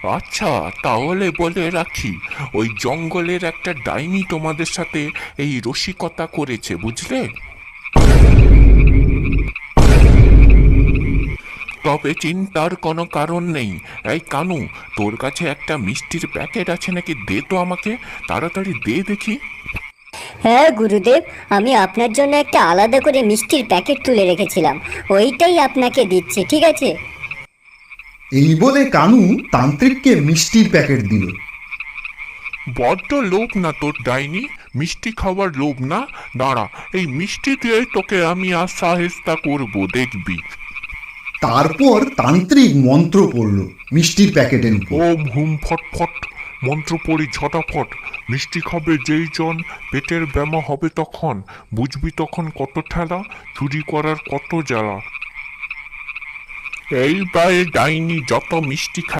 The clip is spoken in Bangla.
আচ্ছা, তাহলে বলে রাখি, ওই জঙ্গলের একটা ডাইনি তোমাদের সাথে এই রসিকতা করেছে, বুঝলে? তবে চিন্তার কোনো কারণ নেই। এই কানু, তোর কাছে একটা মিষ্টির প্যাকেট আছে নাকি? দে তো আমাকে, তাড়াতাড়ি দে দেখি। হ্যাঁ গুরুদেব, আমি আপনার জন্য একটা আলাদা করে মিষ্টির প্যাকেট তুলে রেখেছিলাম, ওইটাই আপনাকে দিচ্ছি, ঠিক আছে? এই বলে কানু তান্ত্রিককে মিষ্টির প্যাকেট দিল। বড্ড লোভ না তোর ডাইনি? মিষ্টি খাওয়ার লোভ না? দাঁড়া, এই মিষ্টি দিয়ে তোকে আমি আজ সাহেস্তা করবো, দেখবি। তারপর তান্ত্রিক মন্ত্র পড়ল মিষ্টির প্যাকেটের উপর। ওম হুম ফটফট, মন্ত্র পড়ি ঝটাফট। মিষ্টি খাবে যেই জন, পেটের ব্যামা হবে তখন। বুঝবি তখন কত ঠেলা, চুরি করার কত জ্বালা। এইবার ডাইনি যত মিষ্টি